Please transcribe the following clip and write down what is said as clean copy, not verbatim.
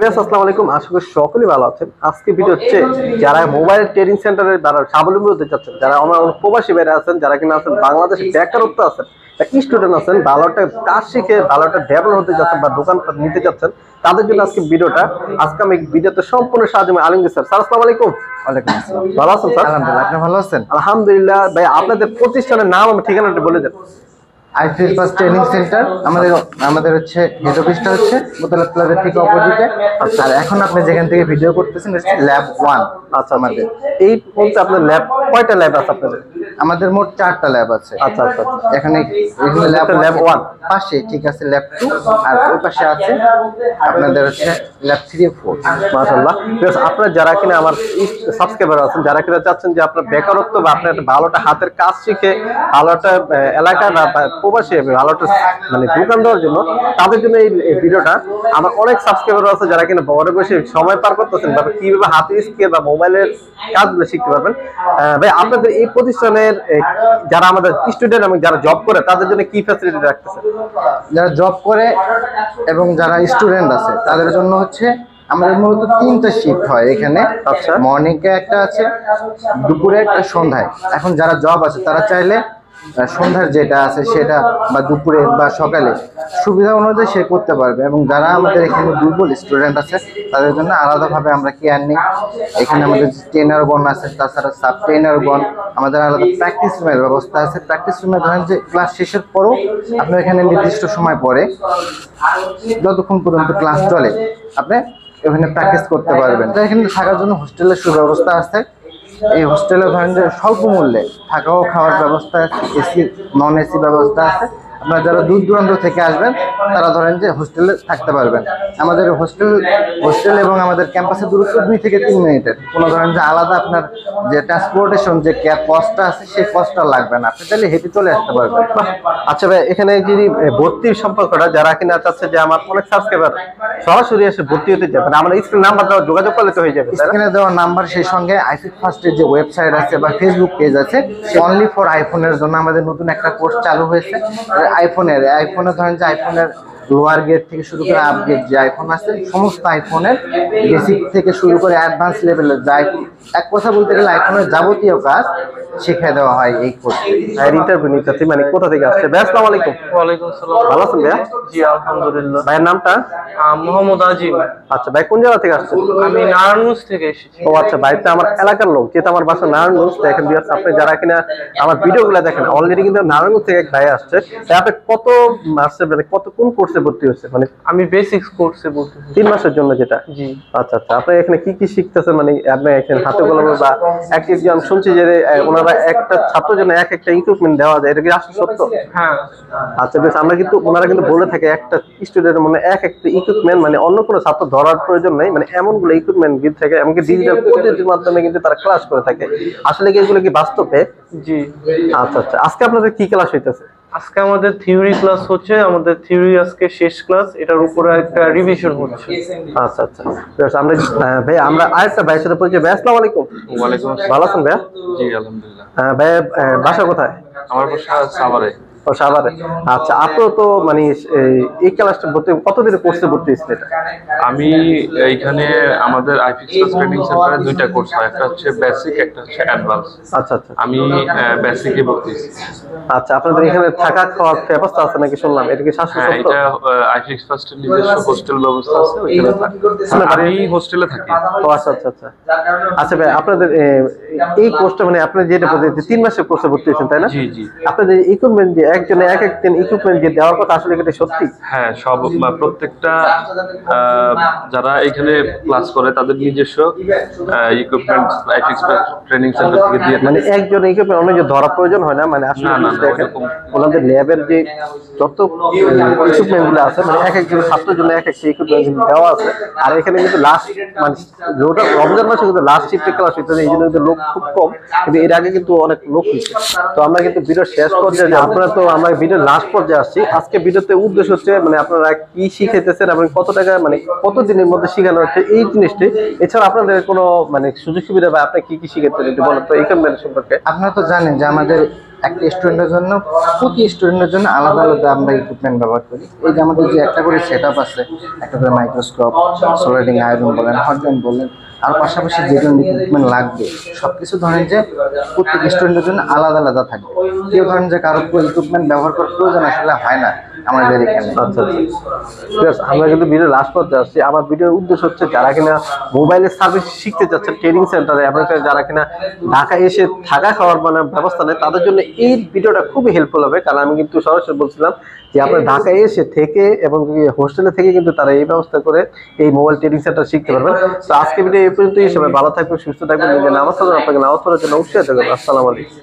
আসসালামু আলাইকুম, আশা করি সকলেই ভালো আছেন। আজকে ভিডিও হচ্ছে যারা মোবাইল ট্রেনিং সেন্টারের দ্বারা স্বাবলম্বী হতে চাচ্ছেন, যারা আমার প্রবাসী বাইরে আছেন, যারা কিনা আছেন বাংলাদেশে বেকারত্ব আছেন, স্টুডেন্ট আছেন, ভালো একটা কাজ শিখে ভালো একটা ডেভেলপ হতে যাচ্ছেন বা দোকান নিতে যাচ্ছেন, তাদের জন্য আজকে ভিডিওটা। আজকে আমি ভিডিওতে সম্পূর্ণ সাহায্য আলমগীর স্যার। স্যার আসসালামু আলাইকুম। ওয়ালাইকুম আসসালাম। ভালো আছেন স্যার? আলহামদুলিল্লাহ, আপনি ভালো আছেন? আলহামদুলিল্লাহ। ভাই আপনাদের প্রতিষ্ঠানের নাম এবং ঠিকানাটা বলে দেন। আইফিল ফার্স্ট ট্রেনিং সেন্টার আমাদের হচ্ছে হেড অফিসটা হচ্ছে মোতালেব প্লাজার ঠিক অপোজিটে। আর এখন আপনি যেখান থেকে ভিডিও করতেছেন ল্যাব 1। আচ্ছা, আমাদের এই বলতে আপনার ল্যাব কয়টা ল্যাব আছে আপনাদের? আমাদের মোট 4টা ল্যাব আছে। আচ্ছা আচ্ছা, এখানে ল্যাব 1 পাশে, ঠিক আছে, ল্যাব 2 আর ওই পাশে আছে আপনাদের হচ্ছে ল্যাব 3 ও 4। মাশাআল্লাহ। আপনারা যারা কিনা আমার সাবস্ক্রাইবার আছেন, যারা কিনা চাচ্ছেন যে আপনার বেকারত্ব বা আপনার একটা ভালো একটা হাতের কাজ শিখে ভালো একটা এলাকা বা প্রবাসী ভালো একটা মানে দোকান দেওয়ার জন্য, তাদের জন্য এই ভিডিওটা। আমার অনেক সাবস্ক্রাইবার আছে যারা কিনা ঘরে বসে সময় পার করতেছেন বা কিভাবে হাতের স্কিল বা মোবাইলের কাজগুলো শিখতে পারবেন। ভাই আপনাদের এই প্রতিষ্ঠানের যারা আমাদের স্টুডেন্ট এবং যারা জব করে তাদের জন্য কি ফ্যাসিলিটি রাখতেছে? যারা জব করে এবং যারা স্টুডেন্ট আছে তাদের জন্য হচ্ছে আমাদের মূলত 3টা শিফট হয় এখানে। আচ্ছা, মর্নিং এ একটা আছে, দুপুরে একটা, সন্ধ্যায়। এখন যারা জব আছে তারা চাইলে সন্ধ্যার যেটা আছে সেটা বা দুপুরে বা সকালে সুবিধা অনুযায়ী সে করতে পারবে। এবং যারা আমাদের এখানে দুর্বল স্টুডেন্ট আছে তাদের জন্য আলাদাভাবে আমরা কেয়ার নিই। এখানে আমাদের ট্রেনারগণ আছে, তাছাড়া সাব ট্রেনারগণ, আমাদের আলাদা প্র্যাকটিস রুমের ব্যবস্থা আছে। প্র্যাকটিস রুমে ধরেন যে ক্লাস শেষের পরও আপনি এখানে নির্দিষ্ট সময় পরে যতক্ষণ পর্যন্ত ক্লাস চলে আপনি ওখানে প্র্যাকটিস করতে পারবেন। এখানে থাকার জন্য হোস্টেলের সুব্যবস্থা আছে। এই হোস্টেলে ধরেন যে স্বল্প মূল্যে থাকা ও খাওয়ার ব্যবস্থা আছে, এসি নন এসি ব্যবস্থা আছে। আপনারা যারা দূর দূরান্ত থেকে আসবেন তারা ধরেন যে হোস্টেলে থাকতে পারবেন। আমাদের হোস্টেল এবং আমাদের ক্যাম্পাসের দূরত্ব 2 থেকে 3 মিনিটের। কোনো ধরেন যে আলাদা আপনার যে ট্রান্সপোর্টেশন যে কস্টটা আছে সেই কস্টটা লাগবে না, আপনি চাইলে হেঁটে চলে আসতে পারবেন। আচ্ছা ভাই, এখানে যদি ভর্তির সম্পর্কটা যারা কিনা চাচ্ছে যে আমার অনেক সাবস্ক্রাইবার সরাসরি এসে ভর্তি হতে যাবে, আমরা স্ক্রিন নাম্বার দেওয়া যোগাযোগ করলে তো হয়ে যাবে। স্ক্রিনে দেওয়া নাম্বার, সেই সঙ্গে আইফিল ফার্স্টের যে ওয়েবসাইট আছে বা ফেসবুক পেজ আছে, অনলি ফর আইফোনের জন্য আমাদের নতুন একটা কোর্স চালু হয়েছে। আইফোনে ধরেন যে আইফোনের লোয়ার গেট থেকে শুরু করে আপগ্রেড যে আইফোন আছে, সমস্ত আইফোনের বেসিক থেকে শুরু করে অ্যাডভান্স লেভেলের যা এক কথা বলতে গেলে আইফোনের যাবতীয় কাজ শিখিয়ে দেওয়া হয় এই কোর্সে। ইন্টারভিউ নিতে মানে কোথা থেকে আসছে? ভাই আসসালামু আলাইকুম। ওয়ালাইকুম আসসালাম। ভালো আছেন ভাইয়া? জি আলহামদুলিল্লাহ। ভাইয়ের নামটা? মোহাম্মদ আজিম। আচ্ছা ভাই, কোন জায়গা থেকে আসছেন? আমি নারায়ণগঞ্জ থেকে এসেছি। ও আচ্ছা, ভাই তো আমার এলাকার লোক, যেহেতু আমার বাসা নারায়ণগঞ্জ। দেখেন বিয়ার্স, আপনি যারা কিনা আমার ভিডিওগুলো দেখেন অলরেডি কিন্তু নারায়ণগঞ্জ থেকে এক ভাই আসছে। তাই আপনি কত মাসে মানে কোন কোর্সে ভর্তি হয়েছে? মানে আমি বেসিক্স কোর্সে ভর্তি হয়েছি। 3 মাসের জন্য যেটা? জি। আচ্ছা আচ্ছা, আপনি এখানে কি কি শিখতেছেন? মানে আপনি এখানে হাতে কলমে বা একজন শুনছি যে ওনারা একটা ছাত্রের জন্য এক একটা ইকুইপমেন্ট দেওয়া যায়, এটা কি আসলে সত্য? হ্যাঁ। আচ্ছা বেশ, আমরা কিন্তু ওনারা কিন্তু বলে থাকে একটা স্টুডেন্টের মানে এক একটা ইকুইপমেন্ট মানে অন্য কোনো ছাত্র ধরার প্রয়োজন নেই, মানে এমনগুলো ইকুইপমেন্ট দিয়ে থাকে, এমনকি ডিজিটাল পদ্ধতির মাধ্যমে কিন্তু তারা ক্লাস করে থাকে। আসলে কি এগুলো কি বাস্তবে? জি। আচ্ছা আচ্ছা, আজকে আপনাদের কি ক্লাস হইতেছে? আজকে আমাদের থিওরি ক্লাস হচ্ছে। আমাদের থিওরি আজকে শেষ ক্লাস, এটার উপরে একটা রিভিশন হচ্ছে। আচ্ছা আচ্ছা বেশ, আমরা ভাই আমরা আরেকটা ভাইয়ের সাথে পরিচয়। ভাই আসসালামু আলাইকুম। ওয়ালাইকুম আসসালাম। ভালো আছেন ভাইয়া? জি আলহামদুলিল্লাহ। ভাই বাসা কোথায়? আমার বাসা সাভারে। ও সাভারে। আচ্ছা, আপনিও তো মানে এই ক্লাসটা ভর্তি কতদিনের কোর্সে ভর্তি হয়েছিল এটা? আমি এইখানে আমাদের আইফিক্স ট্রেনিং সেন্টারে 2টা কোর্স হয়, একটা হচ্ছে বেসিক, একটা হচ্ছে অ্যাডভান্স। আচ্ছা আচ্ছা, আমি বেসিকে ভর্তি হয়েছি। আচ্ছা, আপনাদের এখানে থাকা খাওয়ার ব্যবস্থা আছে নাকি শুনলাম, এটা কি হ্যাঁ, স্বাস্থ্য? এটা আইফিক্স ফার্স্টের নিজস্ব হোস্টেল ব্যবস্থা আছে, ওইখানে থাকি। আমি হোস্টেলে থাকি। ও আচ্ছা আচ্ছা আচ্ছা। আচ্ছা ভাই, আপনাদের এই কোর্সটা মানে আপনি যেটা বলতে 3 মাসের কোর্সে ভর্তি হয়েছেন তাই না? জি জি। আপনাদের ইকুইপমেন্ট যে একজনে এক একদিন ইকুইপমেন্ট যে দেওয়ার কথা, আসলে এটা সত্যি? হ্যাঁ, সব প্রত্যেকটা যারা এখানে ক্লাস করে তাদের নিজস্ব ইকুইপমেন্ট আইফিক্স ট্রেনিং সেন্টার থেকে দিয়ে মানে একজন ইকুইপমেন্ট অন্য যে ধরা প্রয়োজন হয় না, মানে আসলে না, দেখেন ওনাদের ল্যাবের যে যত ইকুইপমেন্ট গুলো আছে মানে এক একজন ছাত্রের জন্য এক একটা ইকুইপমেন্ট দেওয়া আছে। আর এখানে কিন্তু লাস্ট মানে রমজান মাসে কিন্তু লাস্ট শিফটে ক্লাস হইতে, এই জন্য কিন্তু লোক খুব কম, কিন্তু এর আগে কিন্তু অনেক লোক হয়েছে। তো আমরা কিন্তু ভিডিও শেষ পর্যায়ে যে আপনারা তো আমরা ভিডিও লাস্ট পর্যায়ে আসছি। আজকে ভিডিওতে উদ্দেশ্য হচ্ছে মানে আপনারা কি শিখাইতেছেন এবং কত টাকা মানে কত দিনের মধ্যে শেখানো হচ্ছে এই জিনিসটি। এছাড়া আপনাদের কোনো মানে সুযোগ সুবিধা বা আপনি কি কি শিখাচ্ছেন একটু বলেন তো ইকুইপমেন্ট সম্পর্কে। আপনারা তো জানেন যে আমাদের একটা স্টুডেন্টের জন্য, প্রতি স্টুডেন্টের জন্য আলাদা আলাদা আমরা ইকুইপমেন্ট ব্যবহার করি। এই যে আমাদের যে একটা করে সেট আপ আছে, একটা করে মাইক্রোস্কোপ, সোলারিং আয়রন বলেন, হটগান বলেন, আর পাশাপাশি যে ধরনের ইকুইপমেন্ট লাগবে সবকিছু ধরেন যে প্রত্যেক স্টুডেন্টের জন্য আলাদা আলাদা থাকবে। কেউ ধরেন যে কারো ইকুইপমেন্ট ব্যবহার করার প্রয়োজন আসলে হয় না আমাদের এখানে। আচ্ছা ঠিক আছে, আমরা কিন্তু ভিডিও লাস্ট পর্যায়ে আসছি। আমার ভিডিওর উদ্দেশ্য হচ্ছে যারা কিনা মোবাইলের সার্ভিস শিখতে যাচ্ছেন ট্রেনিং সেন্টারে, আপনার যারা কিনা ঢাকা এসে থাকা খাওয়ার মানে ব্যবস্থা নেই, তাদের জন্য এই ভিডিওটা খুবই হেল্পফুল হবে। কারণ আমি কিন্তু সরাসরি বলছিলাম যে আপনার ঢাকায় এসে থেকে এবং হোস্টেলে থেকে কিন্তু তারা এই ব্যবস্থা করে এই মোবাইল ট্রেনিং সেন্টার শিখতে পারবেন। তো আজকে ভিডিও এই পর্যন্তই। সবাই ভালো থাকবেন, সুস্থ থাকবেন, নিজের নামাজ পড়বেন, আপনাকে নামাজ পড়ার জন্য উৎসাহিত করবেন। আসসালামু আলাইকুম।